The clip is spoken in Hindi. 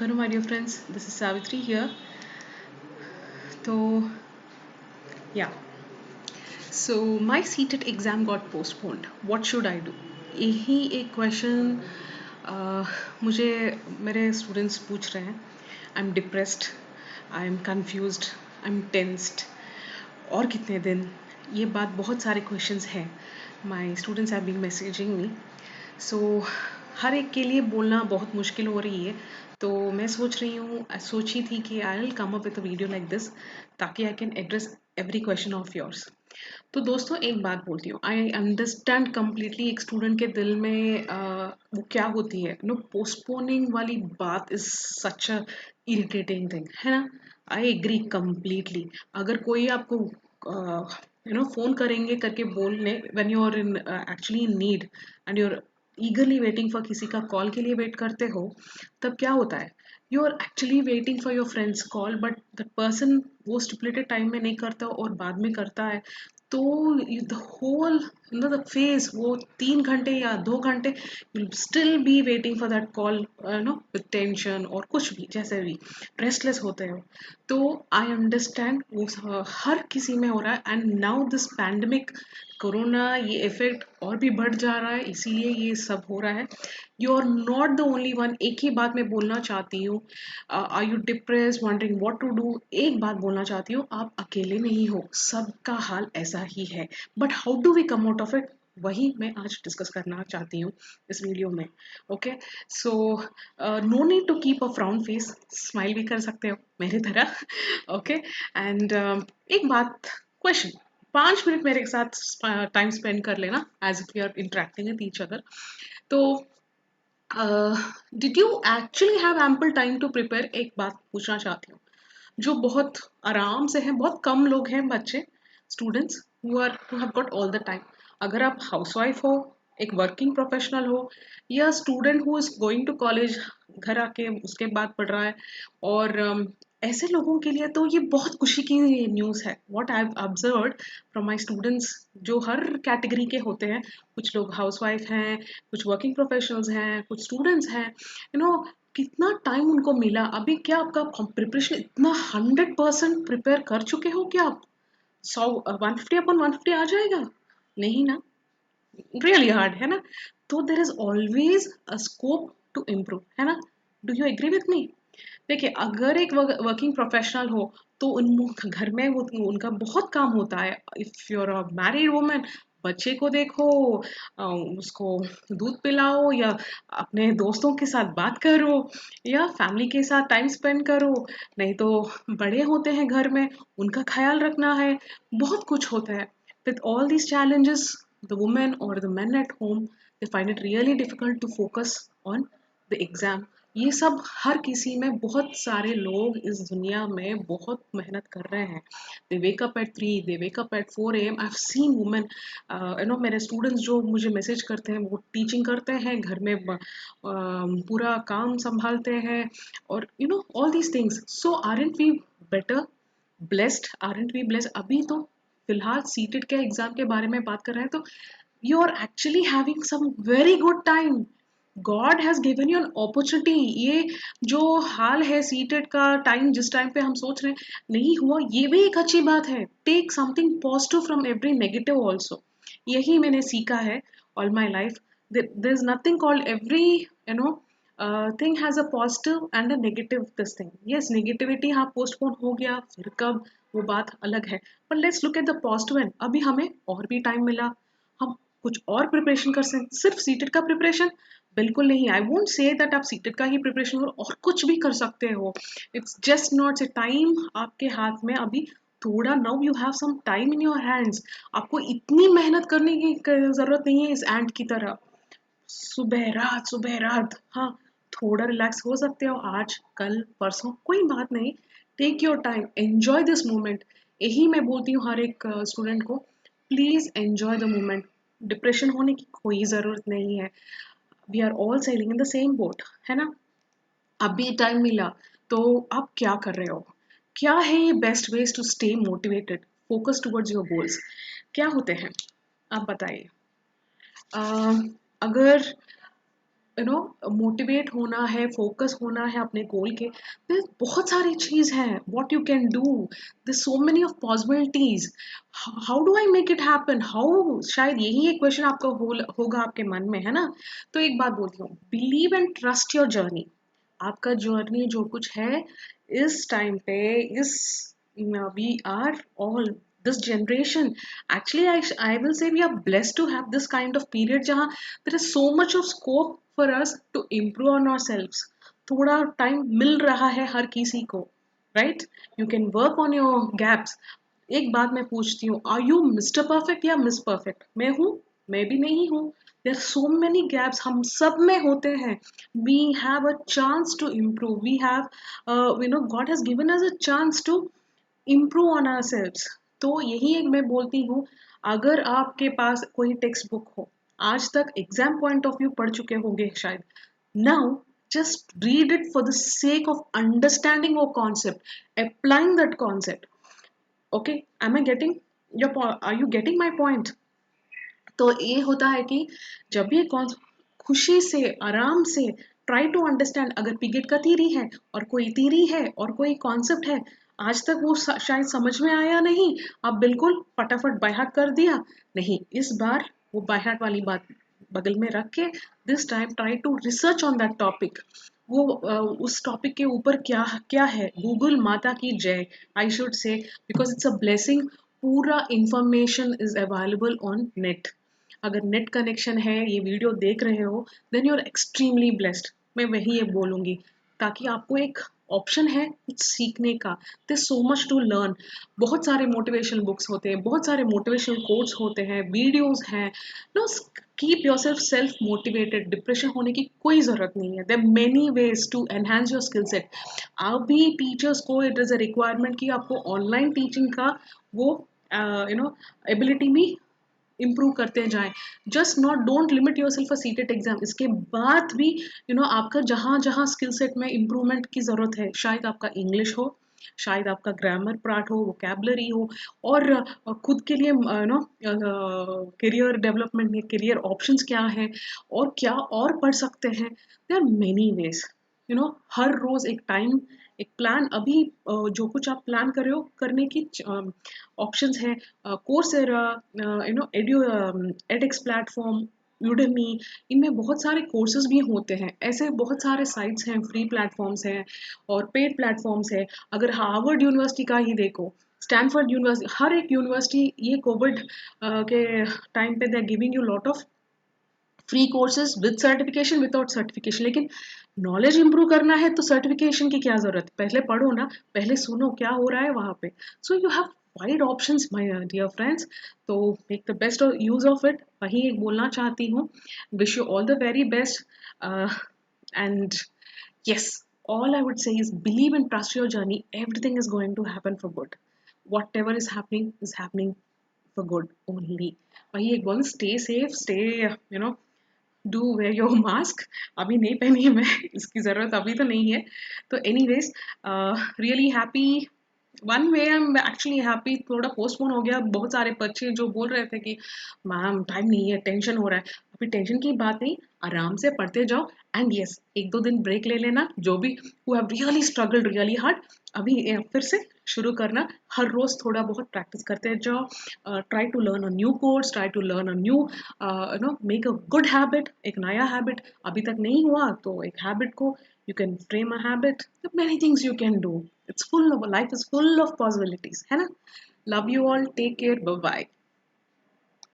Hello, my dear friends. This is Savitri here. So, yeah. So, my seated exam got postponed. What should I do? यही एक क्वेश्चन मुझे मेरे स्टूडेंट्स पूछ रहे हैं. I am depressed, I am confused, I am tensed. और कितने दिन? ये बात बहुत सारे क्वेश्चंस हैं. My students have been messaging me. So हर एक के लिए बोलना बहुत मुश्किल हो रही है. तो मैं सोची थी कि I will come up with a video like this, ताकि I can address every question of yours. तो दोस्तों एक बात बोलती हूँ, आई अंडरस्टैंड कम्प्लीटली एक स्टूडेंट के दिल में वो क्या होती है. पोस्टपोनिंग वाली बात is such a irritating thing, है ना. I agree completely. अगर कोई आपको फोन करेंगे करके बोलने when you are in actually in need and you are eagerly waiting for किसी का कॉल के लिए वेट करते हो, तब क्या होता है. You are actually waiting for your friends call, but the person वो स्टिपुलेटेड टाइम में नहीं करता और बाद में करता है. तो द होल द फेज वो 3 घंटे या 2 घंटे will still be waiting for that call, with tension और कुछ भी जैसे भी रेस्टलेस होते हो. तो आई अंडरस्टैंड वो हर किसी में हो रहा है. And now this pandemic corona, ये इफेक्ट और भी बढ़ जा रहा है, इसीलिए ये सब हो रहा है. You are not the only one. एक ही बात मैं बोलना चाहती हूँ. Are you depress wondering what to do, एक बात बोलना चाहती हूँ, आप अकेले नहीं हो, सबका हाल ऐसा ही है. But how do we come out of it, वही मैं आज डिस्कस करना चाहती हूँ इस वीडियो में. Okay. So no need to keep a frown face, smile भी कर सकते हो मेरी तरह. ओके. एंड एक बात, क्वेश्चन, 5 मिनट मेरे साथ टाइम स्पेंड कर लेना as if we are interacting with each other. तो did you actually have ample time to prepare, एक बात पूछना चाहती हूँ. जो बहुत आराम से हैं, बहुत कम लोग हैं बच्चे, students who have got all the time. अगर आप हाउसवाइफ हो, एक वर्किंग प्रोफेशनल हो, या student who is going to college, घर आके उसके बाद पढ़ रहा है, और ऐसे लोगों के लिए तो ये बहुत खुशी की न्यूज़ है. What I have observed from my students, जो हर कैटेगरी के होते हैं. कुछ लोग हाउसवाइफ हैं, कुछ वर्किंग प्रोफेशनल्स हैं, कुछ स्टूडेंट्स हैं. कितना टाइम उनको मिला. अभी क्या आपका प्रिपरेशन इतना 100% प्रिपेयर कर चुके हो क्या आप? 150 upon 150 आ जाएगा? नहीं ना. रियली हार्ड है ना. तो there is always a scope to improve, है ना. Do you agree with me? देखिए, अगर एक वर्किंग प्रोफेशनल हो, तो उन घर में वो उनका बहुत काम होता है. If you are a married woman, बच्चे को देखो, उसको दूध पिलाओ, या अपने दोस्तों के साथ बात करो, या फैमिली के साथ टाइम स्पेंड करो. नहीं तो बड़े होते हैं घर में, उनका ख्याल रखना है. बहुत कुछ होता है. With all these challenges, the women or the men at home, they find it really difficult to focus on the exam. ये सब हर किसी में, बहुत सारे लोग इस दुनिया में बहुत मेहनत कर रहे हैं. They wake up at 3, they wake up at 4 AM. I have seen women, मेरे स्टूडेंट्स जो मुझे मैसेज करते हैं, वो टीचिंग करते हैं, घर में पूरा काम संभालते हैं, और all these things. So aren't we better blessed, aren't we blessed. अभी तो फिलहाल सीटेड के एग्जाम के बारे में बात कर रहे हैं, तो you are actually having some very good time. God has given you an opportunity. ये जो हाल है सीटेड का, टाइम जिस टाइम पे हम सोच रहे हैं नहीं हुआ, ये भी एक अच्छी बात है. Take something positive from every negative also. यही मैंने सीखा है all my life. There is nothing called everything has a positive and a negative this thing. Yes, negativity हाँ पोस्टपोन हो गया, फिर कब, वो बात अलग है. पर let's look at the positive end. अभी हमें और भी टाइम मिला, हम कुछ और प्रिपरेशन कर सकते. सिर्फ सीटेड का प्रिपरेशन बिल्कुल नहीं. आई वोंट से दैट आप सीटेड का ही प्रिपरेशन और कुछ भी कर सकते हो. It's just not a time आपके हाथ में अभी थोड़ा. Now you have some time in your hands. आपको इतनी मेहनत करने की जरूरत नहीं है इस एंड की तरह. सुबह रात, हाँ, थोड़ा रिलैक्स हो सकते हो आज कल परसों, कोई बात नहीं. Take your time, enjoy this moment. यही मैं बोलती हूँ हर एक स्टूडेंट को. Please enjoy the moment. Depression होने की कोई ज़रूरत नहीं है. We are all sailing in the same boat, है ना. अभी टाइम मिला, तो आप क्या कर रहे हो? क्या है ये best ways to stay motivated, focus towards your goals? क्या होते हैं, आप बताइए. अगर मोटिवेट होना है, फोकस होना है अपने गोल के, तो बहुत सारी चीज है what you can do, this so many of possibilities, how do I make it happen, how, शायद यही एक क्वेश्चन आपका होगा आपके मन में, है ना? तो एक बात बोलती हूँ, believe and trust your journey. आपका जर्नी जो कुछ है इस टाइम पे, इस we are all this generation, actually I will say we are blessed to have this kind of period जहाँ there is so much of scope for us to improve on ourselves, थोड़ा टाइम मिल रहा है हर किसी को, right? You can work on your gaps. एक बात मैं पूछती हूँ, आर यू मिस्टर परफेक्ट या मिस परफेक्ट? मैं हूँ, मैं भी नहीं हूँ। देर सो मेनी गैप्स हम सब में होते हैं। We have a chance to improve, we have God has given us a chance to improve on ourselves. तो यही एक मैं बोलती हूँ, अगर आपके पास कोई टेक्स्ट बुक हो, आज तक एग्जाम पॉइंट ऑफ व्यू पढ़ चुके होंगे शायद, now just read it for the sake of understanding a concept, applying that concept. Okay, am I getting are you getting my point? तो ये होता है कि जब भी कौन खुशी से आराम से ट्राई टू अंडरस्टैंड, अगर पिगेट का थीरी है और कोई थीरी है और कोई कॉन्सेप्ट है, आज तक वो शायद समझ में आया नहीं, आप बिल्कुल फटाफट बाय हार्ट कर दिया, नहीं, इस बार वो बाय हार्ट वाली बात बगल में रख के this time try to research on that topic. वो उस टॉपिक के ऊपर क्या क्या है, गूगल माता की जय, I should say, because it's a blessing. पूरा information is available on net. अगर नेट कनेक्शन है, ये वीडियो देख रहे हो, then you are extremely blessed, मैं वही ये बोलूँगी, ताकि आपको एक ऑप्शन है कुछ सीखने का। दे सो मच टू लर्न। बहुत सारे मोटिवेशनल बुक्स होते हैं, बहुत सारे मोटिवेशनल कोट्स होते हैं, वीडियोस हैं। No, keep yourself motivated, depression होने की कोई ज़रूरत नहीं है। There many ways to enhance your skill set. अभी टीचर्स को इट इज़ अ रिक्वायरमेंट कि आपको ऑनलाइन टीचिंग का वो एबिलिटी भी इम्प्रूव करते जाएं। Just not, don't limit your self a seated exam, इसके बाद भी आपका जहाँ जहाँ स्किल सेट में इम्प्रूवमेंट की ज़रूरत है, शायद आपका इंग्लिश हो, शायद आपका ग्रामर पार्ट हो, वोकैबलरी हो, और खुद के लिए करियर डेवलपमेंट में करियर ऑप्शंस क्या है, और क्या और पढ़ सकते हैं। देर आर मेनी वेज, हर रोज़ एक टाइम, एक प्लान, अभी जो कुछ आप प्लान कर रहे हो करने की ऑप्शंस है, कोर्सेरा, एड्यू, एडेक्स प्लेटफॉर्म, यूडेमी, इनमें बहुत सारे कोर्सेज भी होते हैं, ऐसे बहुत सारे साइट्स हैं, फ्री प्लेटफॉर्म्स हैं और पेड प्लेटफॉर्म्स है। अगर हार्वर्ड यूनिवर्सिटी का ही देखो, स्टैनफोर्ड यूनिवर्सिटी, हर एक यूनिवर्सिटी, ये कोविड के टाइम पे they are giving you lot of free courses with certification, without certification. लेकिन नॉलेज इंप्रूव करना है तो सर्टिफिकेशन की क्या जरूरत, पहले पढ़ो ना, पहले सुनो क्या हो रहा है वहां पे। So you have wide options my dear friends, तो make the best use of it, वही एक बोलना चाहती हूँ। Wish you all the very best, and yes, all I would say is believe and trust your journey, everything is going to happen for good, whatever is happening for good only। वही एक बोल, stay safe, stay, do wear your mask. अभी नहीं पहनी है मैं, इसकी ज़रूरत अभी तो नहीं है। तो anyways, really happy, one way I am actually happy, थोड़ा पोस्टपोन हो गया, बहुत सारे बच्चे जो बोल रहे थे कि मैम टाइम नहीं है, टेंशन हो रहा है। अभी टेंशन की बात नहीं, आराम से पढ़ते जाओ, एंड यस, एक दो दिन ब्रेक ले लेना, जो भी who have really struggled really hard, अभी फिर से शुरू करना, हर रोज थोड़ा बहुत प्रैक्टिस करते जाओ, try to learn a new course, try to learn a new, make a good habit, एक नया हैबिट, अभी तक नहीं हुआ तो एक हैबिट को you can frame a habit, many things you can do, it's full of, life is full of possibilities, है ना? Love you all, take care, bye bye.